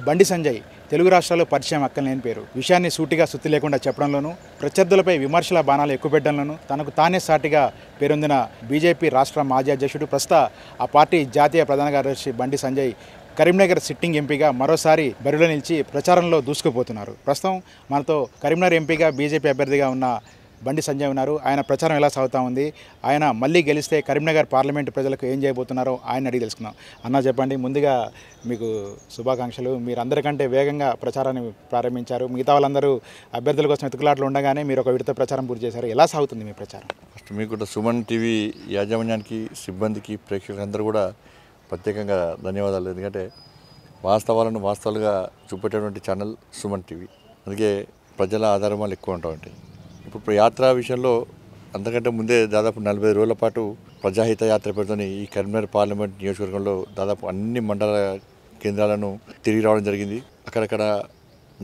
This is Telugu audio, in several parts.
బండి సంజయ్ తెలుగు రాష్ట్రాల్లో పరిచయం అక్కలేని పేరు. విషయాన్ని సూటిగా సుత్తి లేకుండా చెప్పడంలోనూ, ప్రత్యర్థులపై విమర్శల బాణాలు ఎక్కుపెట్టడంలోనూ తనకు తానే సాటిగా పేరొందిన బీజేపీ రాష్ట్ర మాజీ అధ్యక్షుడు, ప్రస్తుత ఆ పార్టీ జాతీయ ప్రధాన కార్యదర్శి బండి సంజయ్ కరీంనగర్ సిట్టింగ్ ఎంపీగా మరోసారి బరిలో నిలిచి ప్రచారంలో దూసుకుపోతున్నారు. ప్రస్తుతం మనతో కరీంనగర్ ఎంపీగా బీజేపీ అభ్యర్థిగా ఉన్న బండి సంజయ్ ఉన్నారు. ఆయన ప్రచారం ఎలా సాగుతూ ఉంది, ఆయన మళ్ళీ గెలిస్తే కరీంనగర్ పార్లమెంటు ప్రజలకు ఏం చేయబోతున్నారో ఆయన అడిగి తెలుసుకుందాం. అన్న చెప్పండి, ముందుగా మీకు శుభాకాంక్షలు. మీరు అందరికంటే వేగంగా ప్రచారాన్ని ప్రారంభించారు. మిగతా వాళ్ళందరూ అభ్యర్థుల కోసం ఎతుకులాట్లు ఉండగానే మీరు ఒక విడత ప్రచారం పూర్తి చేశారు. ఎలా సాగుతుంది మీ ప్రచారం? ఫస్ట్ మీకు కూడా సుమన్ టీవీ యాజమాన్యానికి, సిబ్బందికి, ప్రేక్షకులందరూ కూడా ప్రత్యేకంగా ధన్యవాదాలు. ఎందుకంటే వాస్తవాలను వాస్తవాలుగా చూపెట్టేటువంటి ఛానల్ సుమన్ టీవీ. అందుకే ప్రజల ఆధారమాలు ఎక్కువ ఉంటాయి. ఇప్పుడు యాత్ర విషయంలో అంతకంటే ముందే దాదాపు 40 రోజుల పాటు ప్రజాహిత యాత్ర పేరుతోని ఈ కరీంనగర్ పార్లమెంట్ నియోజకవర్గంలో దాదాపు అన్ని మండల కేంద్రాలను తిరిగి రావడం జరిగింది. అక్కడక్కడ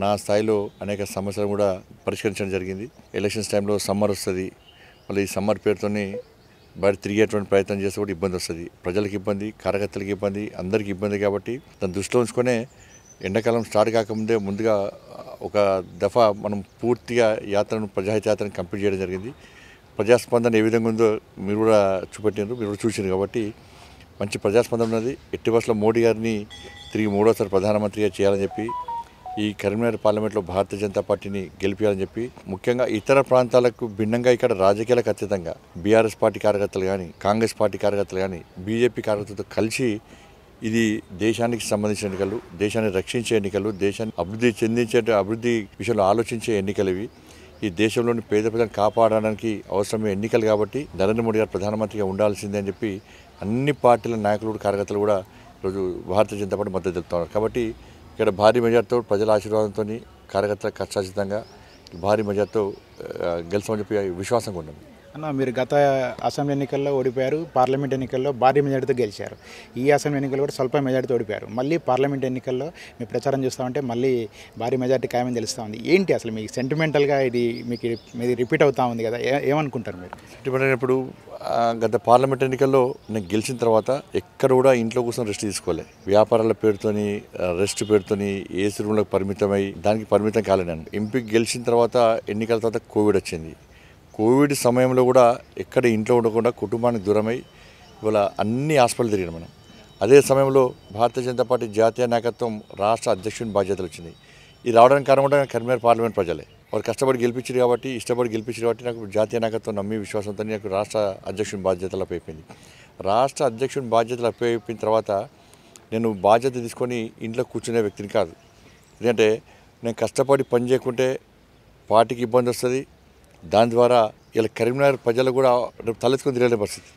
నా స్థాయిలో అనేక సమస్యలు కూడా పరిష్కరించడం జరిగింది. ఎలక్షన్స్ టైంలో సమ్మర్ వస్తుంది, మళ్ళీ ఈ సమ్మర్ పేరుతోని బయట తిరిగేటువంటి ప్రయత్నం చేస్తే కూడా ఇబ్బంది వస్తుంది. ప్రజలకు ఇబ్బంది, కార్యకర్తలకు ఇబ్బంది, అందరికీ ఇబ్బంది. కాబట్టి దాన్ని దృష్టిలో ఉంచుకొనే ఎండాకాలం స్టార్ట్ కాకముందే ముందుగా ఒక దఫా మనం పూర్తిగా యాత్రను, ప్రజాహిత యాత్రను కంప్లీట్ చేయడం జరిగింది. ప్రజాస్పందన ఏ విధంగా ఉందో మీరు కూడా చూపెట్టినారు, మీరు కూడా చూసారు. కాబట్టి మంచి ప్రజాస్పందన ఉన్నది. ఎట్టి బస్సులో మోడీ గారిని తిరిగి 3వ సారి ప్రధానమంత్రిగా చేయాలని చెప్పి, ఈ కరీంనగర్ పార్లమెంట్లో భారతీయ జనతా పార్టీని గెలిపించాలని చెప్పి, ముఖ్యంగా ఇతర ప్రాంతాలకు భిన్నంగా ఇక్కడ రాజకీయాలకు అతీతంగా బీఆర్ఎస్ పార్టీ కార్యకర్తలు కానీ, కాంగ్రెస్ పార్టీ కార్యకర్తలు కానీ, బీజేపీ కార్యకర్తలతో కలిసి ఇది దేశానికి సంబంధించిన ఎన్నికలు, దేశాన్ని రక్షించే ఎన్నికలు, దేశాన్ని అభివృద్ధి విషయంలో ఆలోచించే ఎన్నికలు ఇవి. ఈ దేశంలోని పేద ప్రజలను కాపాడడానికి అవసరమైన ఎన్నికలు. కాబట్టి నరేంద్ర మోడీ గారు ప్రధానమంత్రిగా ఉండాల్సిందే అని చెప్పి అన్ని పార్టీల నాయకులు, కార్యకర్తలు కూడా ఈరోజు భారతీయ జనతా పార్టీ మద్దతు తెలుపుతున్నారు. కాబట్టి ఇక్కడ భారీ మెజార్టీతో, ప్రజల ఆశీర్వాదంతో, కార్యకర్తల కష్టాచితంగా భారీ మెజార్టీతో గెలుస్తామని చెప్పి విశ్వాసంగా ఉన్నాం. అన్న, మీరు గత అసెంబ్లీ ఎన్నికల్లో ఓడిపోయారు, పార్లమెంట్ ఎన్నికల్లో భారీ మెజార్టీతో గెలిచారు. ఈ అసెంబ్లీ ఎన్నికల్లో కూడా స్వల్ప మెజార్టీతో ఓడిపోయారు. మళ్ళీ పార్లమెంట్ ఎన్నికల్లో మీ ప్రచారం చూస్తామంటే మళ్ళీ భారీ మెజార్టీ ఖాయమని తెలుస్తూ ఉంది. ఏంటి అసలు మీ సెంటిమెంటల్గా ఇది మీది రిపీట్ అవుతూ ఉంది కదా, ఏమనుకుంటారు మీరు? సెంటిమెంట్ అయినప్పుడు గత పార్లమెంట్ ఎన్నికల్లో నేను గెలిచిన తర్వాత ఎక్కడ కూడా ఇంట్లో కూర్చొని రెస్ట్ తీసుకోలే. వ్యాపారాల పేరుతోని, రెస్ట్ పేరుతోని ఏసీ రూమ్లకు పరిమితమై దానికి పరిమితం కాలేనండి. ఎంపీ గెలిచిన తర్వాత ఎన్నికల తర్వాత కోవిడ్ వచ్చింది. కోవిడ్ సమయంలో కూడా ఎక్కడ ఇంట్లో ఉండకుండా కుటుంబానికి దూరమై ఇవాళ అన్ని హాస్పిటల్ తిరిగినాం మనం. అదే సమయంలో భారతీయ జనతా పార్టీ జాతీయ నాయకత్వం రాష్ట్ర అధ్యక్షుని బాధ్యతలు వచ్చినాయి. ఇది రావడానికి కారణం కూడా కరీంనగర్ పార్లమెంట్ ప్రజలే. వారు కష్టపడి గెలిపించారు కాబట్టి, ఇష్టపడి గెలిపించారు కాబట్టి నాకు జాతీయ నాయకత్వం నమ్మి విశ్వాసంతో నాకు రాష్ట్ర అధ్యక్షుని బాధ్యతలు అప్పయిపోయింది. రాష్ట్ర అధ్యక్షుని బాధ్యతలు అప్పయిపోయిన తర్వాత నేను బాధ్యత తీసుకొని ఇంట్లో కూర్చునే వ్యక్తిని కాదు. ఎందుకంటే నేను కష్టపడి పని చేయకుంటే పార్టీకి ఇబ్బంది వస్తుంది. దాని ద్వారా ఇలా కరీంనగర్ ప్రజలు కూడా తలెత్తుకొని తిరగలేని పరిస్థితి.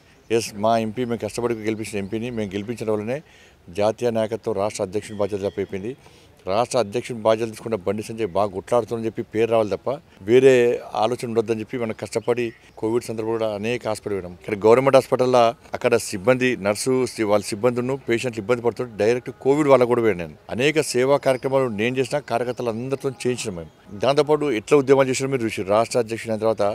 మా ఎంపీ, మేము కష్టపడి గెలిపించిన ఎంపీని మేము గెలిపించడం వల్లనే జాతీయ నాయకత్వం రాష్ట్ర అధ్యక్షుని బాధ్యతలు అయిపోయింది. రాష్ట్ర అధ్యక్షుని బాధ్యతలు తీసుకున్న బండి సంజయ్ బాగా గుట్లాడుతుందని చెప్పి పేరు రావాలి తప్ప వేరే ఆలోచన ఉండొద్దని చెప్పి మనం కష్టపడి కోవిడ్ సందర్భంలో కూడా అనేక హాస్పిటల్ పోయినాం. ఇక్కడ గవర్నమెంట్ హాస్పిటల్లో అక్కడ సిబ్బంది, నర్సు వాళ్ళ సిబ్బందులను పేషెంట్లు ఇబ్బంది పడుతుంటే డైరెక్ట్ కోవిడ్ వాళ్ళకు కూడా పోయాను. అనేక సేవా కార్యక్రమాలు నేను చేసిన, కార్యకర్తలు అందరితో చేయించినాం మేము. దాంతోపాటు ఎట్లా ఉద్యమాలు చేసినా మీరు చూసి, రాష్ట్ర అధ్యక్షుని అయిన తర్వాత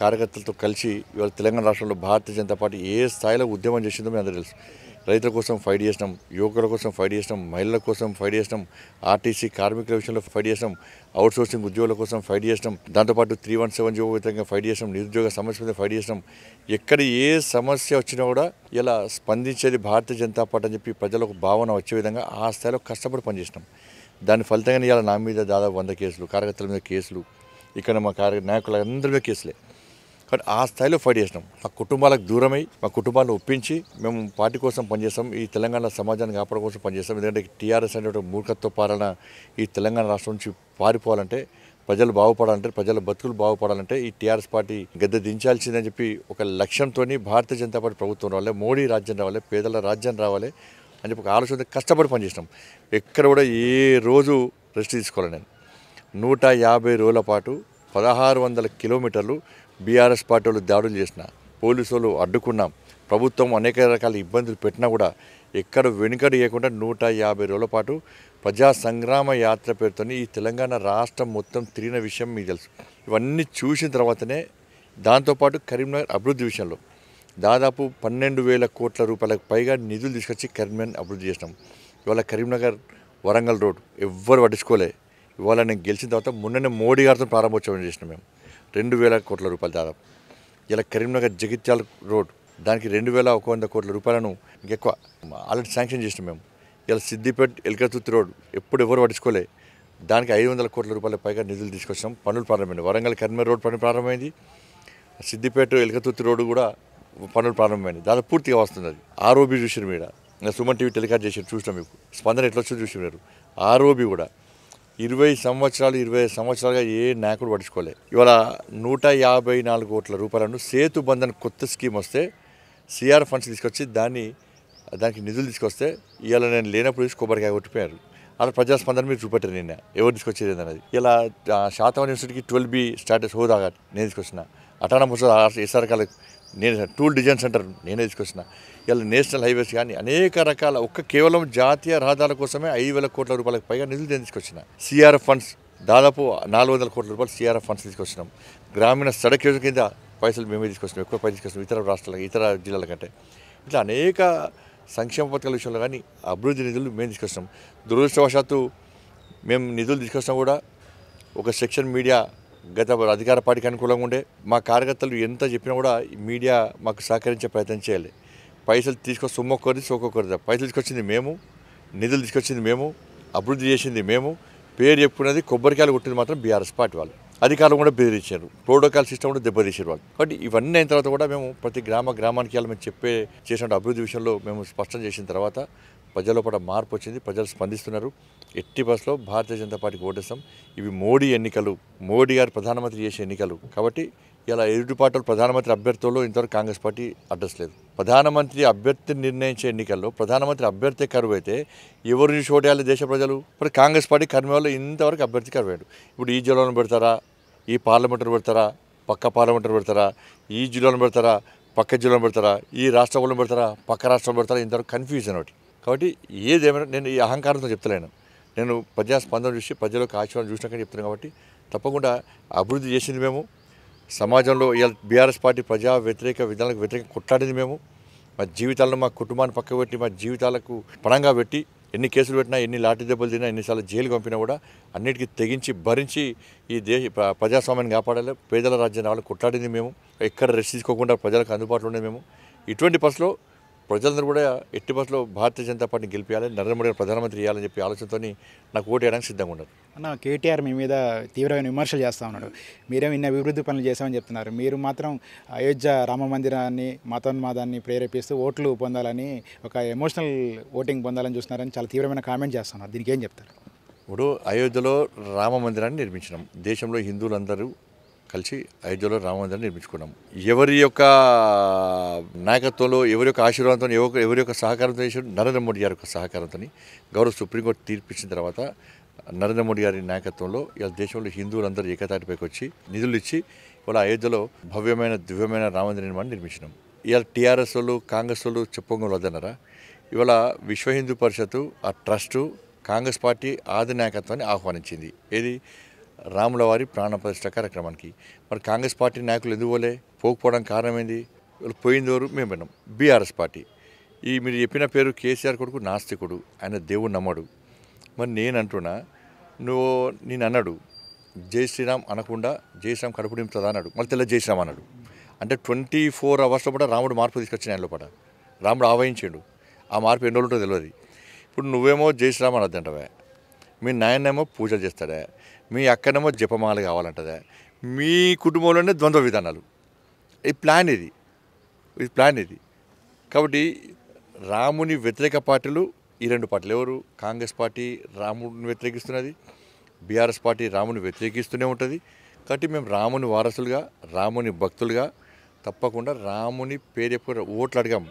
కార్యకర్తలతో కలిసి ఇవాళ తెలంగాణ రాష్ట్రంలో భారతీయ జనతా పార్టీ ఏ స్థాయిలో ఉద్యమం చేసిందో మీ అందరూ తెలుసు. రైతుల కోసం ఫైట్ చేసినాం, యువకుల కోసం ఫైట్ చేసినాం, మహిళల కోసం ఫైట్ చేసినాం, ఆర్టీసీ కార్మికుల విషయంలో ఫైట్ చేసినాం, అవుట్సోర్సింగ్ ఉద్యోగుల కోసం ఫైట్ చేసినాం, దాంతోపాటు 317 జీవో విధంగా ఫైట్ చేసినాం, నిరుద్యోగ సమస్య మీద ఫైట్ చేసినాం. ఎక్కడ ఏ సమస్య వచ్చినా కూడా ఇలా స్పందించేది భారతీయ జనతా పార్టీ అని చెప్పి ప్రజలకు భావన వచ్చే విధంగా ఆ స్థాయిలో కష్టపడి పనిచేసినాం. దాని ఫలితంగానే ఇలా నా మీద దాదాపు 100 కేసులు, కార్యకర్తల మీద కేసులు, ఇక్కడ మా నాయకుల అందరి మీద కేసులే. కానీ ఆ స్థాయిలో ఫైట్ చేసినాం. మా కుటుంబాలకు దూరమై, మా కుటుంబాలను ఒప్పించి మేము పార్టీ కోసం పనిచేస్తాం, ఈ తెలంగాణ సమాజాన్ని కాపాడ కోసం పనిచేస్తాం. ఎందుకంటే టీఆర్ఎస్ అనే మూర్ఖత్వ పాలన ఈ తెలంగాణ రాష్ట్రం నుంచి పారిపోవాలంటే, ప్రజలు బాగుపడాలంటే, ప్రజల బతుకులు బాగుపడాలంటే ఈ టీఆర్ఎస్ పార్టీ గద్దె దించాల్సిందని చెప్పి ఒక లక్ష్యంతో భారతీయ జనతా పార్టీ ప్రభుత్వం రావాలి, మోడీ రాజ్యం రావాలి, పేదల రాజ్యం రావాలి అని చెప్పి ఒక ఆలోచన కష్టపడి పనిచేసినాం. ఎక్కడ కూడా ఏ రోజు రెస్ట్ తీసుకోవాలి. నేను 150 రోజుల పాటు 1600 కిలోమీటర్లు బీఆర్ఎస్ పార్టీ వాళ్ళు దాడులు చేసిన, పోలీసు వాళ్ళు అడ్డుకున్నాం, ప్రభుత్వం అనేక రకాల ఇబ్బందులు పెట్టినా కూడా ఎక్కడ వెనుకడు చేయకుండా 150 రోజుల పాటు ప్రజా సంగ్రామ యాత్ర పేరుతో ఈ తెలంగాణ రాష్ట్రం మొత్తం తిరిగిన విషయం మీకు తెలుసు. ఇవన్నీ చూసిన తర్వాతనే దాంతోపాటు కరీంనగర్ అభివృద్ధి విషయంలో దాదాపు 12,000 కోట్ల రూపాయలకు పైగా నిధులు తీసుకొచ్చి కరీంనగర్ అభివృద్ధి చేసినాం. ఇవాళ కరీంనగర్ వరంగల్ రోడ్ ఎవ్వరు పట్టించుకోలే. ఇవాళ నేను గెలిచిన తర్వాత మొన్ననే మోడీ గారితో ప్రారంభోత్సవం చేసినాం మేము. 2,000 కోట్ల రూపాయలు దాదాపు. ఇలా కరీంనగర్ జగిత్యాల రోడ్ దానికి 2,100 కోట్ల రూపాయలను ఇంకెక్కువ ఆల్రెడీ శాంక్షన్ చేసినాం మేము. ఇలా సిద్దిపేట ఎల్కతుర్తి రోడ్ ఎప్పుడు ఎవరు పట్టించుకోలే, దానికి 500 కోట్ల రూపాయల పైగా నిధులు తీసుకొచ్చినాం. పనులు ప్రారంభమైంది. వరంగల్ కరీంనగర్ రోడ్ పని ప్రారంభమైంది. సిద్దిపేట ఎల్కతుర్తి రోడ్డు కూడా పనులు ప్రారంభమైంది. దాదాపు పూర్తిగా వస్తుంది. అది ఆర్ఓబి చూసిన మీద సుమన్ టీవీ టెలికాస్ట్ చేసి చూసినాం. మీకు స్పందన ఎట్లా వచ్చి చూసినారు. ఆర్ఓబి కూడా 25 సంవత్సరాలుగా ఏ నాయకుడు పట్టించుకోలే. ఇవాళ 154 కోట్ల రూపాయలను సేతు బంధన్ కొత్త స్కీమ్ వస్తే సిఆర్ ఫండ్స్ తీసుకొచ్చి దానికి నిధులు తీసుకొస్తే ఇవాళ నేను లేనప్పుడు చూసి కొబ్బరికాయ కొట్టిపోయారు. అలా ప్రజాస్పందన మీరు చూపెట్టారు. నిన్న ఎవరు తీసుకొచ్చేది అన్నది. ఇలా శాతవాహన యూనివర్సిటీకి 12B స్టాటస్ హోదాగా నేను తీసుకొచ్చిన. అటానమస్ ఎస్ఆర్ కాలేజ్ నేను టూల్ డిజైన్ సెంటర్ నేనే తీసుకొచ్చిన. ఇలా నేషనల్ హైవేస్ కానీ అనేక రకాల కేవలం జాతీయ రహదారుల కోసమే 5,000 కోట్ల రూపాయలకు పైగా నిధులు నేను తీసుకొచ్చిన. సిఆర్ఎఫ్ ఫండ్స్ దాదాపు 400 కోట్ల రూపాయలు సిఆర్ఎఫ్ ఫండ్స్ తీసుకొచ్చినాం. గ్రామీణ సడక్ యోజన కింద పైసలు మేమే తీసుకొచ్చినాం. ఎక్కువ పైసలు తీసుకొచ్చినాం ఇతర రాష్ట్రాలకు, ఇతర జిల్లాల కంటే. ఇట్లా అనేక సంక్షేమ పథకాల విషయంలో కానీ అభివృద్ధి నిధులు మేము తీసుకొచ్చినాం. దురదృష్టవశాత్తు మేము నిధులు తీసుకొచ్చినా కూడా ఒక సెక్షన్ మీడియా గత అధికార పార్టీకి అనుకూలంగా ఉండే. మా కార్యకర్తలు ఎంత చెప్పినా కూడా మీడియా మాకు సహకరించే ప్రయత్నం చేయాలి. పైసలు తీసుకొచ్చి సొమ్మొక్కరిది సోకొక్కరిది. పైసలు తీసుకొచ్చింది మేము, నిధులు తీసుకొచ్చింది మేము, అభివృద్ధి చేసింది మేము, పేరు చెప్పుకున్నది కొబ్బరికాయలు కొట్టింది మాత్రం బీఆర్ఎస్ పార్టీ వాళ్ళు. అధికారులు కూడా బెదిరించారు. ప్రోటోకాల్ సిస్టమ్ కూడా దెబ్బతీసారు వాళ్ళు. కాబట్టి ఇవన్నీ అయిన తర్వాత కూడా మేము ప్రతి గ్రామానికి మేము చేసిన అభివృద్ధి విషయంలో మేము స్పష్టం చేసిన తర్వాత ప్రజల లోపల మార్పు వచ్చింది. ప్రజలు స్పందిస్తున్నారు. ఎట్టి బస్సులో భారతీయ జనతా పార్టీకి ఓటేస్తాం. ఇవి మోడీ ఎన్నికలు, మోడీ గారు ప్రధానమంత్రి చేసే ఎన్నికలు. కాబట్టి ఇలా ఎదుటి పార్టీలు ప్రధానమంత్రి అభ్యర్థుల్లో ఇంతవరకు కాంగ్రెస్ పార్టీ అడ్రస్ లేదు. ప్రధానమంత్రి అభ్యర్థిని నిర్ణయించే ఎన్నికల్లో ప్రధానమంత్రి అభ్యర్థి కరువు అయితే ఎవరు చూసి ఓటేయాలి దేశ ప్రజలు? ఇప్పుడు కాంగ్రెస్ పార్టీ కర్మలో ఇంతవరకు అభ్యర్థి కరువాడు. ఇప్పుడు ఈ జిల్లాలో పెడతారా, ఈ పార్లమెంటరీ పెడతారా, పక్క పార్లమెంటరీ పెడతారా, ఈ జిల్లాలో పెడతారా, పక్క జిల్లాలో పెడతారా, ఈ రాష్ట్రంలో పెడతారా, పక్క రాష్ట్రంలో పెడతారా, ఇంతవరకు కన్ఫ్యూజన్ ఒకటి. కాబట్టి ఏదేమైనా నేను ఈ అహంకారంతో చెప్తలేను. నేను ప్రజాస్పందన చూసి ప్రజలకు ఆశీర్వాదం చూసినాక చెప్తున్నాను. కాబట్టి తప్పకుండా అభివృద్ధి చేసింది మేము. సమాజంలో ఇవాళ బీఆర్ఎస్ పార్టీ ప్రజా వ్యతిరేక విధానాలకు వ్యతిరేకంగా కొట్లాడింది మేము. మా జీవితాలను మా కుటుంబాన్ని పక్క పెట్టి మా జీవితాలకు పణంగా పెట్టి ఎన్ని కేసులు పెట్టినా, ఎన్ని లాఠీ దెబ్బలు తిన్నా, ఎన్నిసార్లు జైలు పంపినా కూడా అన్నిటికీ తెగించి భరించి ఈ ప్రజాస్వామ్యాన్ని కాపాడాలి, పేదల రాజ్యాన్ని వాళ్ళు కొట్లాడింది మేము. ఎక్కడ రెస్ట్ తీసుకోకుండా ప్రజలకు అందుబాటులో ఉండేది మేము. ఇటువంటి పరిస్థితిలో ప్రజలందరూ కూడా ఎట్టి బస్సులో భారతీయ జనతా పార్టీని గెలిపించాలి, నరేంద్ర మోడీ ప్రధానమంత్రి చేయాలని చెప్పి ఆలోచనతో నాకు ఓటు వేయడానికి సిద్ధంగా ఉన్నారు. అన్న, కేటీఆర్ మీ మీద తీవ్రమైన విమర్శలు చేస్తూ ఉన్నాడు. మీరేమో ఇన్ని అభివృద్ధి పనులు చేశామని చెప్తున్నారు. మీరు మాత్రం అయోధ్య రామ మందిరాన్ని మతోన్మాదాన్ని ప్రేరేపిస్తూ ఓట్లు పొందాలని, ఒక ఎమోషనల్ ఓటింగ్ పొందాలని చూస్తున్నారని చాలా తీవ్రమైన కామెంట్ చేస్తున్నారు. దీనికి ఏం చెప్తారు? ఇప్పుడు అయోధ్యలో రామ మందిరాన్ని నిర్మించినాం. దేశంలో హిందువులందరూ కలిసి అయోధ్యలో రామ మందిరాన్ని నిర్మించుకున్నాం. ఎవరి యొక్క నాయకత్వంలో, ఎవరి యొక్క ఆశీర్వాదంతో, ఎవరి యొక్క సహకారంతో చేశారు? నరేంద్ర మోడీ గారి యొక్క సహకారంతో. గౌరవ సుప్రీంకోర్టు తీర్పిచ్చిన తర్వాత నరేంద్ర మోడీ గారి నాయకత్వంలో ఇలా దేశంలో హిందువులందరూ ఏకతాటిపైకి వచ్చి నిధులు ఇచ్చి ఇవాళ అయోధ్యలో భవ్యమైన దివ్యమైన రామ మందిర నిర్మాణాన్ని నిర్మించినాం. ఇవాళ టీఆర్ఎస్ వాళ్ళు, కాంగ్రెస్ వాళ్ళు చెప్పుకోగల వద్దన్నారా? ఇవాళ విశ్వ హిందూ పరిషత్తు, ఆ ట్రస్టు కాంగ్రెస్ పార్టీ ఆది నాయకత్వాన్ని ఆహ్వానించింది. ఏది? రాముల వారి ప్రాణ ప్రతిష్ఠ కార్యక్రమానికి. మరి కాంగ్రెస్ పార్టీ నాయకులు ఎందుకు పోకపోవడానికి కారణం ఏంది? వాళ్ళు పోయిందోరు మేము విన్నాం. బీఆర్ఎస్ పార్టీ మీరు చెప్పిన పేరు కేసీఆర్ కొడుకు నాస్తికుడు, ఆయన దేవుడు నమ్మడు. మరి నేను అంటున్నా, నేను అన్నాడు జై శ్రీరామ్ అనకుండా జై శ్రీరామ్ కడుపు నింపుతుందా అన్నాడు. మళ్ళీ తెల్ల జై శ్రీరామ్ అన్నాడు. అంటే 24 అవర్స్లో కూడా రాముడు మార్పు తీసుకొచ్చిన ఆయన లోపల. రాముడు ఆవహించాడు. ఆ మార్పు ఎన్ని రోజులు ఉంటుందో తెలియదు. ఇప్పుడు నువ్వేమో జై శ్రీరామ్ అనద్దంటవే, మీ నాయనేమో పూజలు చేస్తాడే, మీ అక్కనేమో జపమాల కావాలంటదే, మీ కుటుంబంలోనే ద్వంద్వ విధానాలు. ఈ ప్లాన్ ఇది. కాబట్టి రాముని వ్యతిరేక పార్టీలు ఈ రెండు పార్టీలు. ఎవరు? కాంగ్రెస్ పార్టీ రాముడిని వ్యతిరేకిస్తున్నది, బీఆర్ఎస్ పార్టీ రాముని వ్యతిరేకిస్తూనే ఉంటుంది. కాబట్టి మేము రాముని వారసులుగా, రాముని భక్తులుగా తప్పకుండా రాముని పేరు చెప్పుకుని ఓట్లు అడిగాం.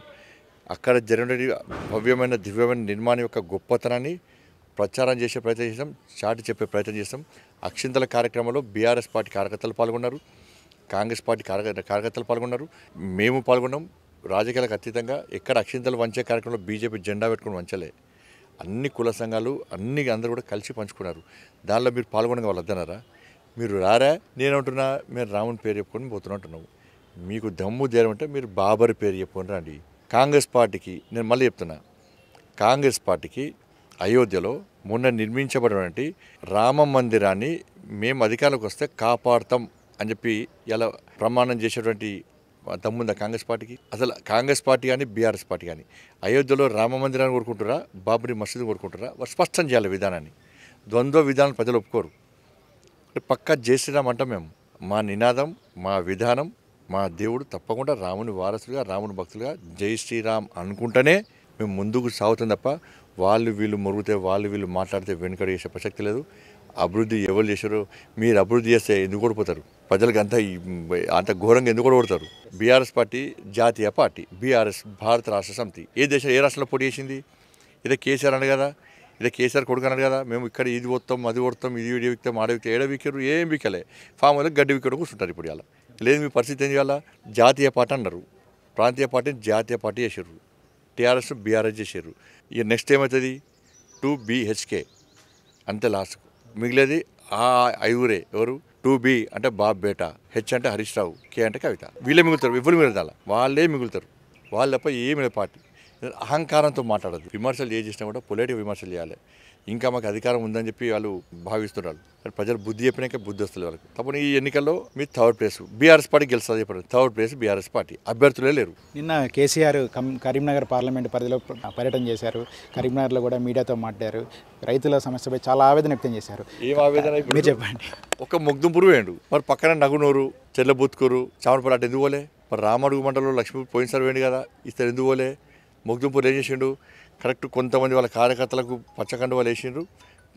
అక్కడ జరిగిన భవ్యమైన దివ్యమైన నిర్మాణం యొక్క గొప్పతనాన్ని ప్రచారం చేసే ప్రయత్నం చేస్తాం, చాటి చెప్పే ప్రయత్నం చేస్తాం. అక్షింతల కార్యక్రమంలో బీఆర్ఎస్ పార్టీ కార్యకర్తలు పాల్గొన్నారు, కాంగ్రెస్ పార్టీ కార్యకర్తలు పాల్గొన్నారు, మేము పాల్గొన్నాం. రాజకీయాలకు అతీతంగా ఎక్కడ అక్షింతలు వంచే కార్యక్రమంలో బీజేపీ జెండా పెట్టుకుని వంచలే. అన్ని కుల సంఘాలు అందరూ కూడా కలిసి పంచుకున్నారు. దానిలో మీరు పాల్గొనగా వాళ్ళు వద్దన్నారా? మీరు రారా? నేనంటున్నా మీరు రాముని పేరు చెప్పుకొని పోతున్నట్టున్నావు. మీకు దమ్ము ధైర్యం అంటే మీరు బాబర్ పేరు చెప్పుకొని రండి. కాంగ్రెస్ పార్టీకి నేను మళ్ళీ చెప్తున్నా, కాంగ్రెస్ పార్టీకి అయోధ్యలో మొన్న నిర్మించబడినటువంటి రామ మందిరాన్ని మేము అధికారంలోకి వస్తే కాపాడుతాం అని చెప్పి ఇలా ప్రమాణం చేసేటువంటి దమ్ముందా కాంగ్రెస్ పార్టీకి? అసలు కాంగ్రెస్ పార్టీ కానీ బీఆర్ఎస్ పార్టీ కానీ అయోధ్యలో రామ మందిరాన్ని కోరుకుంటారా, బాబ్రీ మసీదు కోరుకుంటారా? వారు స్పష్టం చేయాలి విధానాన్ని. ద్వంద్వ విధానం ప్రజలు ఒప్పుకోరు. పక్కా జై శ్రీరామ్ అంటాం మేము. మా నినాదం, మా విధానం, మా దేవుడు తప్పకుండా రాముని వారసులుగా, రాముని భక్తులుగా జై శ్రీరామ్ అనుకుంటేనే మేము ముందుకు సాగుతాం తప్ప వాళ్ళు వీళ్ళు మురుగుతే, వాళ్ళు వీళ్ళు మాట్లాడితే వెనుకడు చేసే ప్రసక్తి లేదు. అభివృద్ధి ఎవరు చేశారో మీరు అభివృద్ధి చేస్తే ఎందుకు ఓడిపోతారు? ప్రజలకు అంత ఘోరంగా ఎందుకు ఓడిపోతారు? బీఆర్ఎస్ పార్టీ జాతీయ పార్టీ, బీఆర్ఎస్ భారత రాష్ట్ర సమితి ఏ రాష్ట్రంలో పోటీ చేసింది? ఇదే కేసీఆర్ అన్నాడు కదా, ఇదే కేసీఆర్ కొడుకు అన్నాడు కదా, మేము ఇక్కడ ఇది వస్తాం, అది కొడతాం, ఇది వీడియో విక్తాం, ఆడ విక్తాం. ఏడ విక్కారు? ఏం విక్కలే. ఫామ్ వల్ల గడ్డి విక్కడం కూర్చుంటారు ఇప్పుడు. ఇలా లేదు. మీ పరిస్థితి ఏం చేయాలా? జాతీయ పార్టీ అన్నారు, ప్రాంతీయ పార్టీని జాతీయ పార్టీ చేశారు, టీఆర్ఎస్ బీఆర్ఎస్ చేశారు. ఇక నెక్స్ట్ ఏమవుతుంది? 2BHK అంతే లాస్ట్. మిగిలేది ఆ ఐదుగురే. ఎవరు? 2B అంటే బాబ్ బేటా, H అంటే హరీష్ రావు, K అంటే కవిత. వీళ్ళే మిగులుతారు. ఎవరు మిగులుతారు? వాళ్ళే మిగులుతారు. వాళ్ళు తప్ప ఏమి లేదు పార్టీ. అహంకారంతో మాట్లాడదు. విమర్శలు ఏ చేసినా కూడా పొలిటివ్ విమర్శలు చేయాలి. ఇంకా మాకు అధికారం ఉందని చెప్పి వాళ్ళు భావిస్తున్నారు. ప్రజలు బుద్ధి చెప్పినాక బుద్ధి వస్తుంది వాళ్ళకి. తప్పని ఈ ఎన్నికల్లో మీ థర్డ్ ప్లేస్ బీఆర్ఎస్ పార్టీ గెలుస్తుంది చెప్పారు. థర్డ్ ప్లేస్ బీఆర్ఎస్ పార్టీ, అభ్యర్థులే లేరు. నిన్న కేసీఆర్ కరీంనగర్ పార్లమెంట్ పరిధిలో పర్యటన చేశారు. కరీంనగర్లో కూడా మీడియాతో మాట్లాడారు. రైతుల సమస్యపై చాలా ఆవేదన వ్యక్తం చేశారు. ఏం ఆవేదన? మీరు చెప్పండి. ఒక ముగ్దుంపురు వేయండు, మరి పక్కన నగునూరు, చెల్లబుత్కూరు, చామరపల్లి అటు ఎందుకు పోలే? మరి రామడుగు మండలంలో లక్ష్మీ పోయినసారి వేయండి కదా, ఇస్తారు ఎందుకు పోలే? ముగ్దుంపూర్ ఏం చేసిండు? కరెక్ట్ కొంతమంది వాళ్ళ కార్యకర్తలకు పచ్చకండు వాళ్ళు వేసిండ్రు,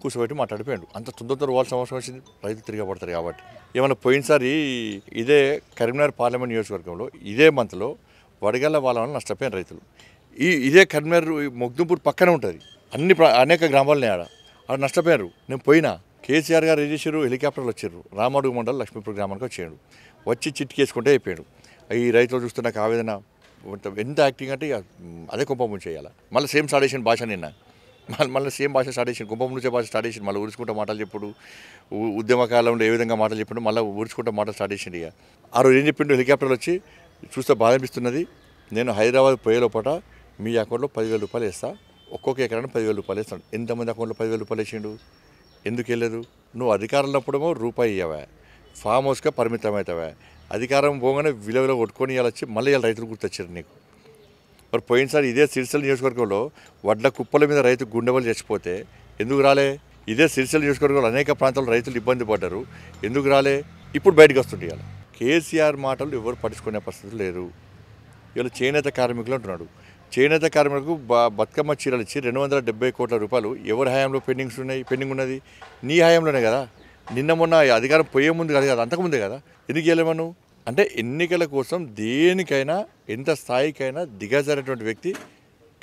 కూర్చోబెట్టి మాట్లాడిపోయాడు. అంత తొందరతో పోవాల్సిన అవసరం వచ్చింది. రైతు తిరగబడతారు కాబట్టి. ఏమన్నా పోయినసారి ఇదే కరీంనగర్ పార్లమెంట్ నియోజకవర్గంలో ఇదే మంత్లో వడగళ్ళ వాళ్ళ నష్టపోయిన రైతులు. ఇదే కరీంనగర్ ముగ్దుంపూర్ పక్కనే ఉంటుంది. అనేక గ్రామాలనే ఆడ నష్టపోయారు. నేను పోయినా. కేసీఆర్ గారు ఏం చేశారు? హెలికాప్టర్లు వచ్చారు. రామడుగు మండలం లక్ష్మీపూర్ గ్రామానికి వచ్చాడు. వచ్చి చిట్కేసుకుంటే అయిపోయాడు. ఈ రైతులు చూస్తే నాకు ఆవేదన. ఎంత యాక్టింగ్ అంటే అదే కుంభం చేయాలి. మళ్ళీ సేమ్ స్టార్ట్ చేసిన భాష నిన్న, మళ్ళీ సేమ్ భాష స్టార్ట్ చేసిన, కుంభం నుంచే భాష స్టార్ట్ చేసింది. మళ్ళీ ఊరుచుకుంటా మాటలు చెప్పుడు, ఉద్యమ కాలంలో ఏ విధంగా మాటలు చెప్పుడు, మళ్ళీ ఊరుచుకుంటా మాటలు స్టార్ట్ చేసిండు. ఇక ఆ రోజు ఏం చెప్పిండు? హెలికాప్టర్లు వచ్చి చూస్తే బాధ అనిపిస్తున్నది, నేను హైదరాబాద్ పోయే లోపల మీ అకౌంట్లో 10,000 రూపాయలు వేస్తా, ఒక్కొక్క ఎకరాన్ని 10,000 రూపాయలు వేస్తాడు. ఎంతమంది అకౌంట్లో 10,000 రూపాయలు వేసిండు? ఎందుకు వెళ్ళలేదు? నువ్వు అధికారంలో ఉన్నప్పుడేమో రూపాయి ఇవ్వవా, ఫామ్ హౌస్గా పరిమితం అవుతావా, అధికారం పోగానే విలువలో కొట్టుకొని ఇవాళ వచ్చి మళ్ళీ ఇవాళ రైతులు గుర్తొచ్చారు నీకు. మరి పోయినసారి ఇదే సిరిసిల్ల నియోజకవర్గంలో వడ్ల కుప్పల మీద రైతు గుండెవలు చచ్చిపోతే ఎందుకు రాలే? ఇదే సిరిసిల్ల నియోజకవర్గంలో అనేక ప్రాంతాల్లో రైతులు ఇబ్బంది పడ్డారు, ఎందుకు రాలే? ఇప్పుడు బయటకు వస్తుండే. ఇవాళ కేసీఆర్ మాటలు ఎవరు పట్టించుకునే పరిస్థితి లేరు. ఇవాళ చేనేత కార్మికులు అంటున్నాడు. చేనేత కార్మికులకు బతుకమ్మ చీరలు ఇచ్చి 270 కోట్ల రూపాయలు ఎవరి హయాంలో పెండింగ్ ఉన్నది? నీ హయాంలోనే కదా. నిన్న మొన్న అధికారం పోయే ముందు కదా, అంతకుముందే కదా. ఎందుకు చేయలేమను? అంటే ఎన్నికల కోసం దేనికైనా ఎంత స్థాయికైనా దిగజారేటువంటి వ్యక్తి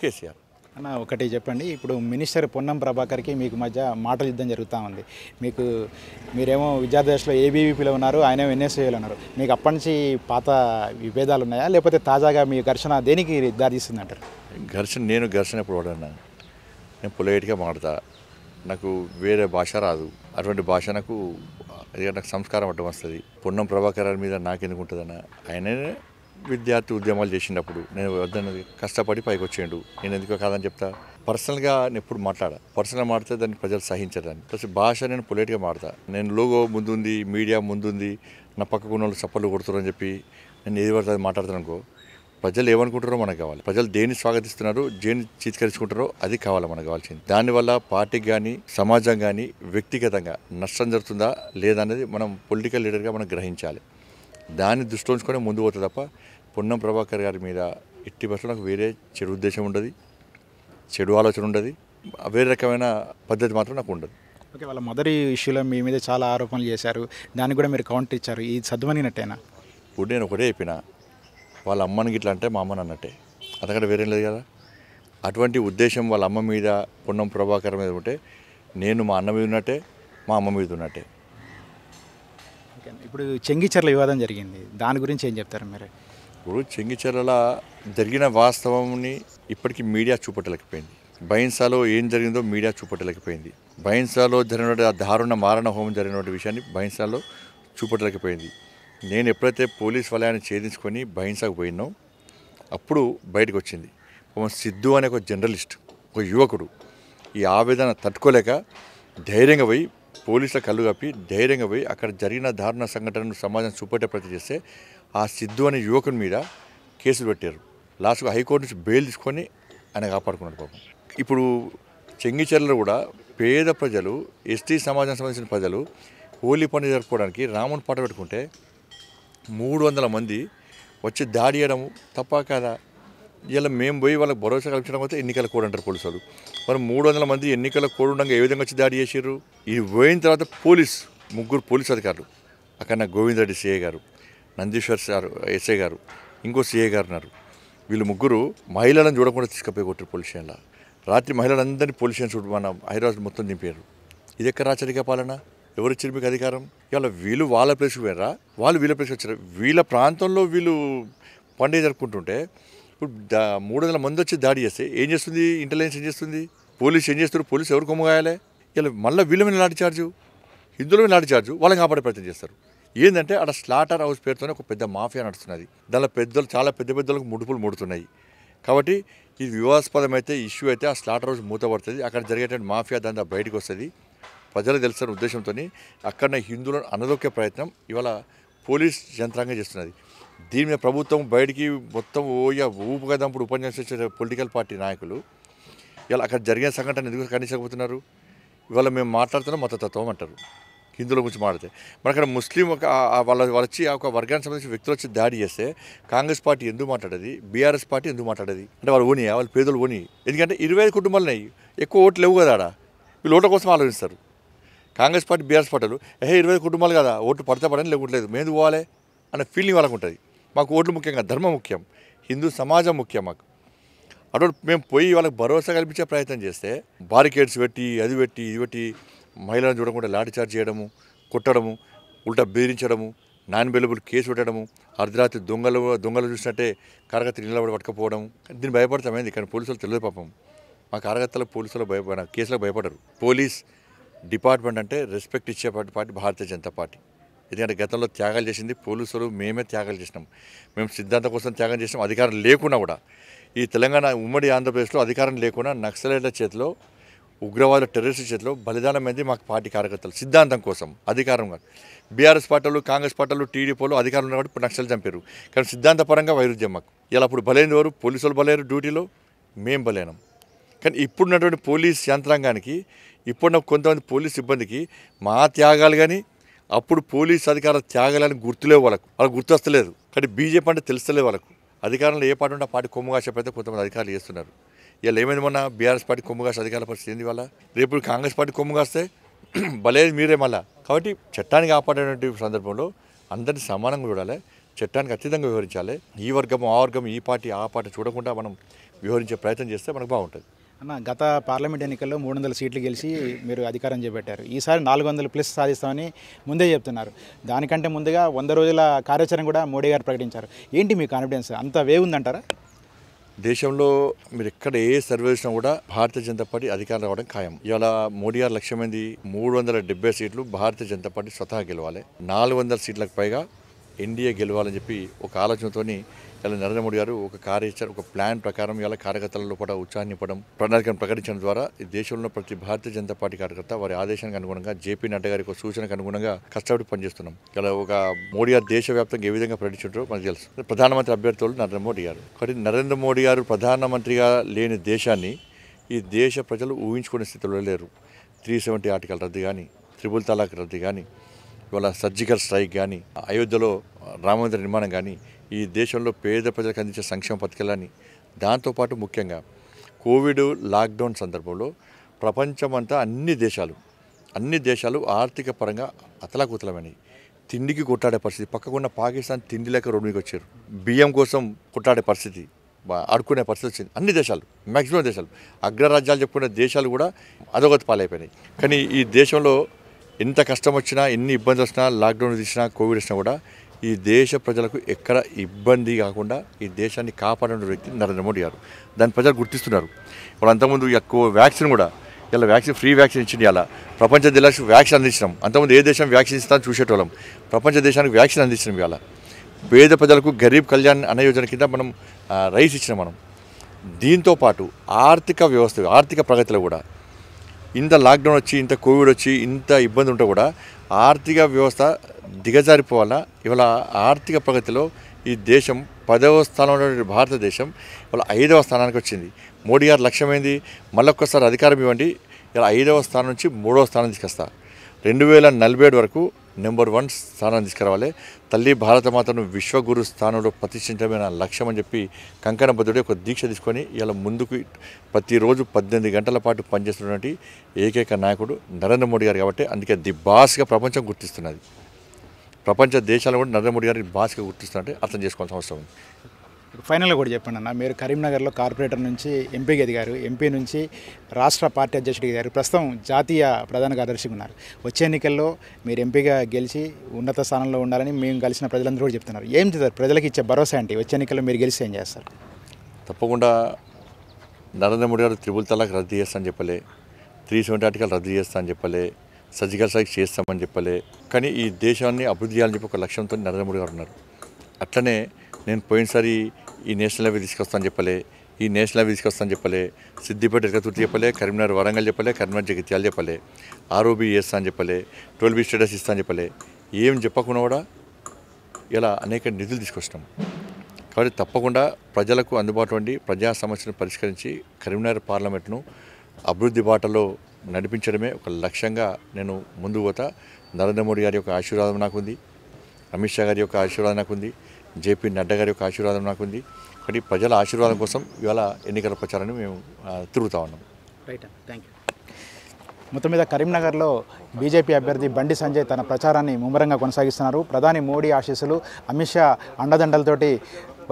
కేసీఆర్. అన్న ఒకటి చెప్పండి, ఇప్పుడు మినిస్టర్ పొన్నం ప్రభాకర్కి మీకు మధ్య మాటల యుద్ధం జరుగుతూ ఉంది. మీరేమో విద్యార్థి దశలో ఏబీవీపీలో ఉన్నారు, ఆయన ఎన్ఎస్ఏలో ఉన్నారు. మీకు అప్పటి నుంచి పాత విభేదాలు ఉన్నాయా, లేకపోతే తాజాగా మీ ఘర్షణ దేనికి దారితీస్తుంది అంటారు? ఘర్షణ ఎప్పుడు వాడన్నా, నేను పొలైట్గా మాడతా, నాకు వేరే భాష రాదు. అటువంటి భాష నాకు సంస్కారం అడ్డం వస్తుంది. పొన్నం ప్రభాకర్ మీద నాకెందుకు ఉంటుందన్న, ఆయనే విద్యార్థి ఉద్యమాలు చేసినప్పుడు నేను వద్దన్నది కష్టపడి పైకి వచ్చేయండు. నేను ఎందుకో కాదని చెప్తా. పర్సనల్గా నేను ఎప్పుడు పర్సనల్ మాడితే దాన్ని ప్రజలు సహించదని. ప్లస్ భాష నేను పొలైట్గా మాడతా. నేను లోగో ముందుంది, మీడియా ముందుంది, నా పక్కకు ఉన్న వాళ్ళు చప్పట్లు కొడుతున్నారని చెప్పి నేను ఏది పడితే అది మాట్లాడతాను అనుకో, ప్రజలు ఏమనుకుంటారో మనకు కావాలి. ప్రజలు దేన్ని స్వాగతిస్తున్నారో, దేన్ని చీత్కరించుకుంటారో అది కావాలి మనకు కావాల్సింది. దానివల్ల పార్టీకి కానీ, సమాజం కానీ వ్యక్తిగతంగా నష్టం జరుగుతుందా లేదనేది మనం పొలిటికల్ లీడర్గా మనం గ్రహించాలి. దాన్ని దృష్టిలో ఉంచుకొని ముందు పోతుంది తప్ప పొన్నం ప్రభాకర్ గారి మీద ఎట్టి బస్సులో నాకు వేరే చెడు ఉద్దేశం ఉండదు, చెడు ఆలోచన ఉండదు, వేరే రకమైన పద్ధతి మాత్రం నాకు ఉండదు. ఓకే, వాళ్ళ మొదటి ఇష్యూలో మీ మీద చాలా ఆరోపణలు చేశారు, దానికి కూడా మీరు కౌంటర్ ఇచ్చారు. ఇది సద్దుమనినట్టేనా? ఇప్పుడు నేను ఒకటే చెప్పిన, వాళ్ళ అమ్మని గిట్లా అంటే మా అమ్మని అన్నట్టే, అంతకంటే వేరేం లేదు కదా. అటువంటి ఉద్దేశం వాళ్ళ అమ్మ మీద, పొన్నం ప్రభాకర్ మీద ఉంటే నేను మా అన్న మీద ఉన్నట్టే, మా అమ్మ మీద ఉన్నట్టే. ఇప్పుడు చెంగిచెర్ల వివాదం జరిగింది, దాని గురించి ఏం చెప్తారు మీరు? ఇప్పుడు చెంగిచెర్ల జరిగిన వాస్తవంని ఇప్పటికీ మీడియా చూపట్టలేకపోయింది. బైన్సాలో ఏం జరిగిందో మీడియా చూపట్టలేకపోయింది. బైన్సాలో జరిగిన దారుణ మారణ హోమం జరిగిన విషయాన్ని బైన్సాలో చూపట్టలేకపోయింది. నేను ఎప్పుడైతే పోలీస్ వలయాన్ని ఛేదించుకొని బైన్సాకు పోయినో అప్పుడు బయటకు వచ్చింది. సిద్ధు అనే ఒక జర్నలిస్ట్, ఒక యువకుడు ఈ ఆవేదన తట్టుకోలేక ధైర్యంగా పోయి పోలీసుల కళ్ళు కప్పి ధైర్యంగా పోయి అక్కడ జరిగిన దారుణ సంఘటనను సమాజం చూపెట్టే ప్రయత్నం చేస్తే ఆ సిద్ధు అనే యువకుని మీద కేసులు పెట్టారు. లాస్ట్గా హైకోర్టు నుంచి బెయిల్ తీసుకొని ఆయన కాపాడుకున్నాడు పాపం. ఇప్పుడు చెంగిచెర్లలో కూడా పేద ప్రజలు, ఎస్టీ సమాజానికి సంబంధించిన ప్రజలు హోలీ పండుగ జరుపుకోవడానికి రాముని పాట పెట్టుకుంటే 300 మంది వచ్చి దాడి చేయడం తప్ప కాదా? ఇలా మేము పోయి వాళ్ళకి భరోసా కల్పించడం అయితే ఎన్నికల కోడ్ అంటారు పోలీసులు. మరి 300 మంది ఎన్నికల కోడ్ ఉండగా ఏ విధంగా వచ్చి దాడి చేసారు? ఇది పోయిన తర్వాత ముగ్గురు పోలీసు అధికారులు, అక్కడ గోవింద్ రెడ్డి సిఐ గారు, నందీశ్వర్ సార్ ఎస్ఐ గారు, ఇంకో సిఐ గారు ఉన్నారు. వీళ్ళు ముగ్గురు మహిళలను చూడకుండా తీసుకుపోయి కొట్టారు పోలీస్ స్టేషన్లో. రాత్రి మహిళలందరినీ పోలీస్ స్టేషన్ చుట్టూ మన హైదరాబాద్ మొత్తం దింపారు. ఇది ఎక్కడ రాచరిక పాలన? ఎవరు ఇచ్చారు మీకు అధికారం? ఇవాళ వీళ్ళు వాళ్ళ ప్లేస్కి పోయారా, వాళ్ళు వీళ్ళ ప్లేస్కి వచ్చారు. వీళ్ళ ప్రాంతంలో వీళ్ళు పండుగ జరుపుకుంటుంటే ఇప్పుడు 300 మంది వచ్చి దాడి చేస్తే ఏం చేస్తుంది ఇంటెలిజెన్స్? ఏం చేస్తుంది పోలీసు? ఏం చేస్తారు? పోలీసు ఎవరు కొమ్మగాయాలి? ఇలా మళ్ళీ వీళ్ళ మీద లాఠీ చార్జు, హిందువుల మీద లాఠీ చార్జు, వాళ్ళని కాపాడే ప్రయత్నం చేస్తారు. ఏంటంటే అక్కడ స్లాటర్ హౌస్ పేరుతోనే ఒక పెద్ద మాఫియా నడుస్తున్నది. దానిలో చాలా పెద్దలకు ముడుపులు ముడుతున్నాయి. కాబట్టి ఇది వివాదాస్పదమైతే ఇష్యూ అయితే ఆ స్లాటర్ హౌస్ మూతపడుతుంది. అక్కడ జరిగేటువంటి మాఫియా దందా బయటకు వస్తుంది. ప్రజలు తెలుస్తున్న ఉద్దేశంతో అక్కడ హిందువులను అనదొక్కే ప్రయత్నం ఇవాళ పోలీస్ యంత్రాంగం చేస్తున్నది. దీని మీద ప్రభుత్వం బయటికి మొత్తం ఊపుగా దంపుడు ఉపన్యాసించే పొలిటికల్ పార్టీ నాయకులు ఇలా అక్కడ జరిగిన సంఘటన ఎందుకు ఖండించకపోతున్నారు? ఇవాళ మేము మాట్లాడుతున్నాం మతతత్వం అంటారు హిందువుల గురించి మాట్లాడితే. మరి అక్కడ ముస్లిం వాళ్ళు వచ్చి ఒక వర్గానికి సంబంధించిన వ్యక్తులు వచ్చి దాడి చేస్తే కాంగ్రెస్ పార్టీ ఎందుకు మాట్లాడేది? బీఆర్ఎస్ పార్టీ ఎందుకు మాట్లాడేది? అంటే వాళ్ళు ఓని, వాళ్ళ పేదలు ఓని. ఎందుకంటే 25 కుటుంబాలు ఉన్నాయి, ఎక్కువ ఓట్లు లేవు కదా. ఆడ వీళ్ళు ఓట్ల కోసం ఆలోచిస్తారు. కాంగ్రెస్ పార్టీ బీఆర్ఎస్ పార్టీలు 25 కుటుంబాలు కదా, ఓట్లు పడితే పడని లేకుంటలేదు, మేము పోవాలి అన్న ఫీలింగ్ వాళ్ళకు ఉంటుంది. మాకు ఓట్లు ముఖ్యంగా ధర్మం ముఖ్యం, హిందూ సమాజం ముఖ్యం మాకు. అటువంటి మేము పోయి వాళ్ళకి భరోసా కల్పించే ప్రయత్నం చేస్తే బారికేడ్స్ పెట్టి అది పెట్టి ఇది పెట్టి మహిళలను చూడకుండా లాఠీ చార్జ్ చేయడము, కొట్టడము, ఉల్టా బెదిరించడము, నాన్ అవైలబుల్ కేసు పెట్టడము, అర్ధరాత్రి దొంగలు చూసినట్టే కార్యకర్తలు నిలబడి పట్టుకపోవడం. దీన్ని భయపడతామైంది. కానీ పోలీసులు తెలియదు పాపం. మా కార్యకర్తలు పోలీసులు కేసులకు భయపడరు. పోలీస్ డిపార్ట్మెంట్ అంటే రెస్పెక్ట్ ఇచ్చే పార్టీ భారతీయ జనతా పార్టీ. ఎందుకంటే గతంలో త్యాగాలు చేసింది పోలీసులు, మేమే త్యాగాలు చేసినాం. మేము సిద్ధాంతం కోసం త్యాగం చేసినాం. అధికారం లేకున్నా కూడా ఈ తెలంగాణ ఉమ్మడి ఆంధ్రప్రదేశ్లో అధికారం లేకుండా నక్సలైట్ల చేతిలో, ఉగ్రవాద టెర్రరిస్ట్ చేతిలో బలిదానం అయింది మాకు పార్టీ కార్యకర్తలు సిద్ధాంతం కోసం, అధికారం కాదు. బీఆర్ఎస్ పార్టీలు, కాంగ్రెస్ పార్టీలు, టీడీపీలు అధికారం ఉన్న కాబట్టి ఇప్పుడు నక్సలు చంపారు. కానీ సిద్ధాంతపరంగా వైరుధ్యం మాకు. ఇలా అప్పుడు బలైన వారు పోలీసులు బలయ్యారు డ్యూటీలో, మేము బలైనాం. కానీ ఇప్పుడున్నటువంటి పోలీస్ యంత్రాంగానికి, ఇప్పుడున్న కొంతమంది పోలీస్ సిబ్బందికి మా త్యాగాలు కానీ అప్పుడు పోలీస్ అధికారుల త్యాగాలని గుర్తులేవు. వాళ్ళకు గుర్తొస్తలేదు. కానీ బీజేపీ అంటే తెలుస్తలేదు వాళ్ళకు. అధికారంలో ఏ పార్టీ ఉంటే ఆ పార్టీ కొమ్ముగాసేపైతే కొంతమంది అధికారులు చేస్తున్నారు. ఇలా ఏమైంది మొన్న బీఆర్ఎస్ పార్టీ కొమ్ముగాసే అధికారుల పరిస్థితి ఏంది వాళ్ళ? రేపు కాంగ్రెస్ పార్టీ కొమ్ముగాస్తే బలేదు మీరే మళ్ళా. కాబట్టి చట్టాన్ని కాపాడేటువంటి సందర్భంలో అందరినీ సమానంగా చూడాలి, చట్టానికి అతీతంగా వ్యవహరించాలి. ఈ వర్గం ఆ వర్గం, ఈ పార్టీ ఆ పార్టీ చూడకుండా మనం వ్యవహరించే ప్రయత్నం చేస్తే మనకు బాగుంటుంది. అన్న, గత పార్లమెంట్ ఎన్నికల్లో 300 సీట్లు గెలిచి మీరు అధికారం చేపట్టారు. ఈసారి 400+ సాధిస్తామని ముందే చెప్తున్నారు. దానికంటే ముందుగా 100 రోజుల కార్యాచరణ కూడా మోడీ గారు ప్రకటించారు. ఏంటి మీ కాన్ఫిడెన్స్? అంత వేవ్ ఉందంటారా? దేశంలో మీరు ఎక్కడ ఏ సర్వే చేసినా కూడా భారతీయ జనతా పార్టీ అధికారం రావడం ఖాయం. ఇవాళ మోడీ గారి లక్ష్యమైంది 370 సీట్లు భారతీయ జనతా పార్టీ స్వతహా గెలవాలి. 400 సీట్లకు పైగా ఎన్డీఏ గెలవాలని చెప్పి ఒక ఆలోచనతోని ఇలా నరేంద్ర మోడీ గారు ఒక కార్యాచరణ, ఒక ప్లాన్ ప్రకారం ఇలా కార్యకర్తలలో కూడా ఉత్సాహాన్ని నింపడం, ప్రణాళికను ప్రకటించడం ద్వారా ఈ దేశంలో ప్రతి భారతీయ జనతా పార్టీ కార్యకర్త వారి ఆదేశానికి అనుగుణంగా, జేపీ నడ్డా గారి ఒక సూచనకు అనుగుణంగా కష్టపడి పనిచేస్తున్నాం. ఇలా ఒక మోడీ గారు దేశవ్యాప్తంగా ఏ విధంగా ప్రకటించారో మనకు తెలుసు. ప్రధానమంత్రి అభ్యర్థులు నరేంద్ర మోడీ గారు. కాబట్టి నరేంద్ర మోడీ గారు ప్రధానమంత్రిగా లేని దేశాన్ని ఈ దేశ ప్రజలు ఊహించుకునే స్థితిలో లేరు. 370 ఆర్టికల్ రద్దు కానీ, ట్రిపుల్ తలాక్ రద్దు కానీ, ఇవాళ సర్జికల్ స్ట్రైక్ కానీ, అయోధ్యలో రామమందిర నిర్మాణం కానీ, ఈ దేశంలో పేద ప్రజలకు అందించే సంక్షేమ పథకాలని, దాంతోపాటు ముఖ్యంగా కోవిడ్ లాక్డౌన్ సందర్భంలో ప్రపంచమంతా అన్ని దేశాలు ఆర్థిక పరంగా అతలాకుతలమైనవి. తిండికి కొట్టాడే పరిస్థితి. పక్కకున్న పాకిస్తాన్ తిండి లేక రోడ్డు మీదకి వచ్చారు. బియ్యం కోసం కొట్టాడే పరిస్థితి, ఆడుకునే పరిస్థితి వచ్చింది. అన్ని దేశాలు, మ్యాక్సిమం దేశాలు, అగ్రరాజ్యాలు చెప్పుకునే దేశాలు కూడా అధోగతి పాలైపోయినాయి. కానీ ఈ దేశంలో ఎంత కష్టం వచ్చినా, ఎన్ని ఇబ్బందులు వచ్చినా, లాక్డౌన్ తీసినా, కోవిడ్ వచ్చినా కూడా ఈ దేశ ప్రజలకు ఎక్కడ ఇబ్బంది కాకుండా ఈ దేశాన్ని కాపాడిన వ్యక్తి నరేంద్ర మోడీ గారు. దాన్ని ప్రజలు గుర్తిస్తున్నారు. వాళ్ళు అంతకుముందు ఎక్కువ వ్యాక్సిన్ కూడా ఇలా ఫ్రీ వ్యాక్సిన్ ఇచ్చింది. ఇలా ప్రపంచ దేశాలకు వ్యాక్సిన్ అందించినాం. అంతకుముందు ఏ దేశం వ్యాక్సిన్ ఇస్తాను చూసేటోళ్ళం. ప్రపంచ దేశానికి వ్యాక్సిన్ అందించినాం. ఇవాళ పేద ప్రజలకు గరీబ్ కళ్యాణ్ అనే యోజన కింద మనం రైస్ ఇచ్చినాం. మనం దీంతోపాటు ఆర్థిక వ్యవస్థ, ఆర్థిక ప్రగతిలో కూడా ఇంత లాక్డౌన్ వచ్చి ఇంత కోవిడ్ వచ్చి ఇంత ఇబ్బంది ఉంటే కూడా ఆర్థిక వ్యవస్థ దిగజారిపోవాలా. ఇవాళ ఆర్థిక ప్రగతిలో ఈ దేశం 10వ స్థానంలో ఉన్న భారతదేశం ఇవాళ 5వ స్థానానికి వచ్చింది. మోడీ గారు లక్ష్యమైంది మళ్ళొక్కసారి అధికారం ఇవ్వండి, ఇలా 5వ స్థానం నుంచి 3వ స్థానం తీసుకొస్తా, 2047 వరకు నెంబర్ 1 స్థానాన్ని తీసుకురావాలి, తల్లి భారతమాతను విశ్వగురు స్థానంలో ప్రతిష్ఠించడమే నా లక్ష్యం అని చెప్పి కంకణబద్ధుడి ఒక దీక్ష తీసుకొని ఇలా ముందుకు ప్రతిరోజు 18 గంటల పాటు పనిచేస్తున్నటువంటి ఏకైక నాయకుడు నరేంద్ర మోడీ గారు. కాబట్టి అందుకే ది బాస్గా ప్రపంచం గుర్తిస్తున్నది. ప్రపంచ దేశాలు కూడా నరేంద్ర మోడీ గారిని బాస్గా గుర్తిస్తున్నట్టే అర్థం చేసుకోవాల్సిన అవసరం ఉంది. ఫైనల్గా కూడా చెప్పండి అన్న, మీరు కరీంనగర్లో కార్పొరేటర్ నుంచి ఎంపీకి ఎదిగారు, ఎంపీ నుంచి రాష్ట్ర పార్టీ అధ్యక్షుడికి ఎదిగారు, ప్రస్తుతం జాతీయ ప్రధాన కార్యదర్శిగా ఉన్నారు. వచ్చే ఎన్నికల్లో మీరు ఎంపీగా గెలిచి ఉన్నత స్థానంలో ఉండాలని మేము కలిసిన ప్రజలందరూ కూడా చెప్తున్నారు. ఏం చేస్తారు ప్రజలకు ఇచ్చే భరోసా ఏంటి? వచ్చే ఎన్నికల్లో మీరు గెలిస్తే ఏం చేస్తారు? తప్పకుండా నరేంద్ర మోడీ గారు 3 తలాక్ రద్దు చేస్తామని చెప్పలే, 370 ఆర్టికల్ రద్దు చేస్తా అని చెప్పలే, సర్జికల్ స్ట్రైక్ చేస్తామని చెప్పలే. కానీ ఈ దేశాన్ని అభివృద్ధి చేయాలని చెప్పి ఒక లక్ష్యంతో నరేంద్ర మోడీ గారు ఉన్నారు. అట్లనే నేను పోయినసారి ఈ నేషనల్ హైవే తీసుకొస్తాను చెప్పలే, ఈ నేషనల్ హైవే తీసుకొస్తాను చెప్పలే, సిద్దిపేట ఎరకతుర్తి చెప్పలే, కరీంనగర్ వరంగల్ చెప్పలే, కరీంనగర్ జగిత్యాల చెప్పలే, ఆర్ఓబీ చేస్తా అని చెప్పలే, 12B స్టేటస్ ఇస్తా అని చెప్పలే. ఏం చెప్పకుండా కూడా ఇలా అనేక నిధులు తీసుకొచ్చినాం. కాబట్టి తప్పకుండా ప్రజలకు అందుబాటులో ఉండి ప్రజా సమస్యలను పరిష్కరించి కరీంనగర్ పార్లమెంట్ను అభివృద్ధి బాటలో నడిపించడమే ఒక లక్ష్యంగా నేను ముందుకు పోతా. నరేంద్ర మోడీ గారి యొక్క ఆశీర్వాదం నాకుంది, అమిత్ షా గారి యొక్క ఆశీర్వాదం నాకుంది, జేపీ నడ్డా గారి యొక్క ఆశీర్వాదం నాకుంది. కాబట్టి ప్రజల ఆశీర్వాదం కోసం ఇవాళ ఎన్నికల ప్రచారాన్ని మేము తిరుగుతూ ఉన్నాం. Right, thank you. మొత్తం మీద కరీంనగర్లో బీజేపీ అభ్యర్థి బండి సంజయ్ తన ప్రచారాన్ని ముమ్మరంగా కొనసాగిస్తున్నారు. ప్రధాని మోడీ ఆశీస్సులు, అమిత్ షా అండదండలతోటి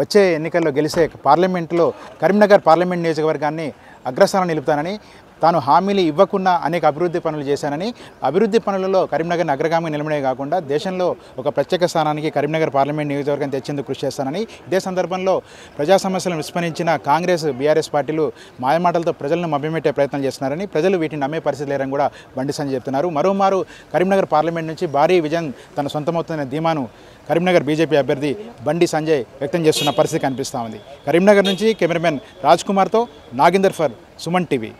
వచ్చే ఎన్నికల్లో గెలిసే పార్లమెంట్లో కరీంనగర్ పార్లమెంట్ నియోజకవర్గాన్ని అగ్రస్థానం నిలుపుతానని, తాను హామీలు ఇవ్వకుండా అనేక అభివృద్ధి పనులు చేశానని, అభివృద్ధి పనులలో కరీంనగర్ని అగ్రగామి నిలబడే కాకుండా దేశంలో ఒక ప్రత్యేక స్థానానికి కరీంనగర్ పార్లమెంట్ నియోజకవర్గం తెచ్చేందుకు కృషి చేస్తానని, ఇదే సందర్భంలో ప్రజా సమస్యలను విస్మరించిన కాంగ్రెస్, బీఆర్ఎస్ పార్టీలు మాయమాటలతో ప్రజలను మభ్యపెట్టే ప్రయత్నం చేస్తున్నారని, ప్రజలు వీటిని నమ్మే పరిస్థితి లేరని కూడా బండి సంజయ్ చెప్తున్నారు. మరోమారు కరీంనగర్ పార్లమెంట్ నుంచి భారీ విజయం తన సొంతమవుతున్న ధీమాను కరీంనగర్ బీజేపీ అభ్యర్థి బండి సంజయ్ వ్యక్తం చేస్తున్న పరిస్థితి కనిపిస్తూ ఉంది. కరీంనగర్ నుంచి కెమెరామెన్ రాజ్ కుమార్తో నాగేందర్ ఫర్ సుమన్ టీవీ.